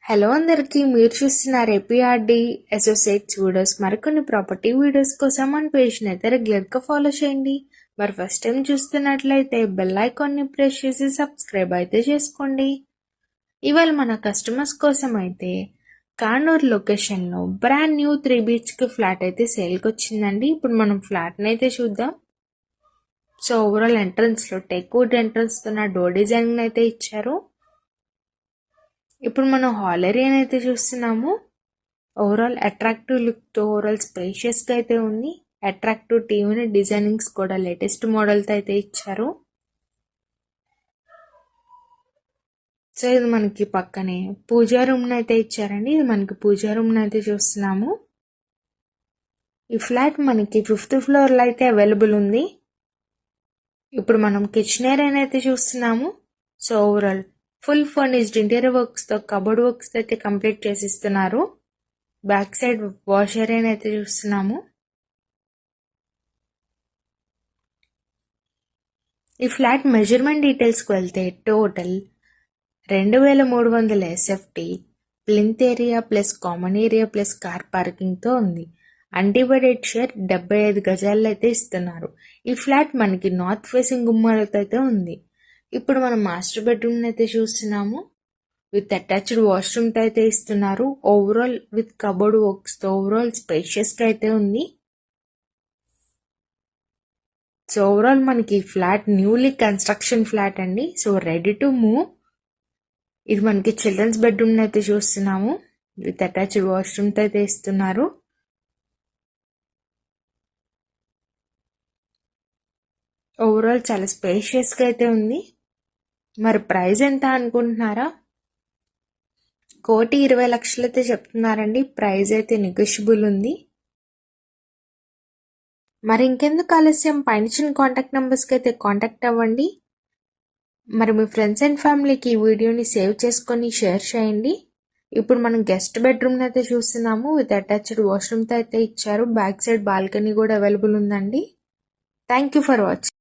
Hello అందరికీ, మీరు చూస్తున్నారు ఏపీఆర్డి అసోసియేట్స్ వీడియోస్. మరికొన్ని ప్రాపర్టీ వీడియోస్ కోసం మన పేజ్ని అయితే రెగ్యులర్గా ఫాలో చేయండి. మరి ఫస్ట్ టైం చూస్తున్నట్లయితే బెల్ ఐకాన్ని ప్రెస్ చేసి సబ్స్క్రైబ్ అయితే చేసుకోండి. ఇవాళ మన కస్టమర్స్ కోసం అయితే కానూరు లొకేషన్లో బ్రాండ్ న్యూ 3 BHK ఫ్లాట్ అయితే సేల్కి వచ్చిందండి. ఇప్పుడు మనం ఫ్లాట్ని అయితే చూద్దాం. సో ఓవరాల్ ఎంట్రన్స్లో టెక్ వుడ్ ఎంట్రన్స్తో డోర్ డిజైన్ అయితే ఇచ్చారు. ఇప్పుడు మనం హాల్ ఏరియాని అయితే చూస్తున్నాము. ఓవరాల్ అట్రాక్టివ్ లుక్తో ఓవరాల్ స్పేషియస్గా అయితే ఉంది. అట్రాక్టివ్ టీవీని డిజైనింగ్స్ కూడా లేటెస్ట్ మోడల్తో అయితే ఇచ్చారు. సో ఇది మనకి పక్కనే పూజా రూమ్ని అయితే ఇచ్చారండి. ఇది మనకి పూజా రూమ్ని అయితే చూస్తున్నాము. ఈ ఫ్లాట్ మనకి 5th ఫ్లోర్లో అయితే అవైలబుల్ ఉంది. ఇప్పుడు మనం కిచెన్ ఏరియాని అయితే చూస్తున్నాము. So overall full furnished interior వర్క్స్తో కబోర్డ్ వర్క్స్ అయితే కంప్లీట్ చేసి ఇస్తున్నారు. బ్యాక్ సైడ్ వాష్ ఏరియాని అయితే చూస్తున్నాము. ఈ ఫ్లాట్ మెజర్మెంట్ డీటెయిల్స్కి వెళ్తే total 2300 SFT, plinth area plus common area plus car పార్కింగ్తో ఉంది. అన్డివైడెడ్ షేర్ 75 గజాల్లో అయితే ఇస్తున్నారు. ఈ ఫ్లాట్ మనకి నార్త్ ఫేసింగ్ గుమ్మాలతో అయితే ఉంది. ఇప్పుడు మనం మాస్టర్ బెడ్రూమ్ అయితే చూస్తున్నాము. విత్ అటాచ్డ్ వాష్రూమ్తో అయితే ఇస్తున్నారు. ఓవరాల్ విత్ కబోర్డ్ వర్క్స్తో ఓవరాల్ స్పేషియస్గా అయితే ఉంది. సో ఓవరాల్ మనకి ఫ్లాట్ న్యూలీ కన్స్ట్రక్షన్ ఫ్లాట్ అండి. So ready to move. ఇది మనకి చిల్డ్రన్స్ బెడ్రూమ్ అయితే చూస్తున్నాము. విత్ అటాచ్డ్ వాష్రూమ్తో అయితే ఇస్తున్నారు. ఓవరాల్ చాలా స్పేషియస్గా అయితే ఉంది. మరి ప్రైస్ ఎంత అనుకుంటున్నారా? 1,20,00,000 అయితే చెప్తున్నారండి. ప్రైస్ అయితే నెగోషియబుల్ ఉంది. మరి ఇంకెందుకు ఆలస్యం, పైన కాంటాక్ట్ నెంబర్స్కి అయితే కాంటాక్ట్ అవ్వండి. మరి మీ ఫ్రెండ్స్ అండ్ ఫ్యామిలీకి ఈ వీడియోని సేవ్ చేసుకొని షేర్ చేయండి. ఇప్పుడు మనం గెస్ట్ బెడ్రూమ్ని అయితే చూస్తున్నాము. విత్ అటాచ్డ్ వాష్రూమ్తో అయితే ఇచ్చారు. బ్యాక్ సైడ్ బాల్కనీ కూడా అవైలబుల్ ఉందండి. Thank you for watching.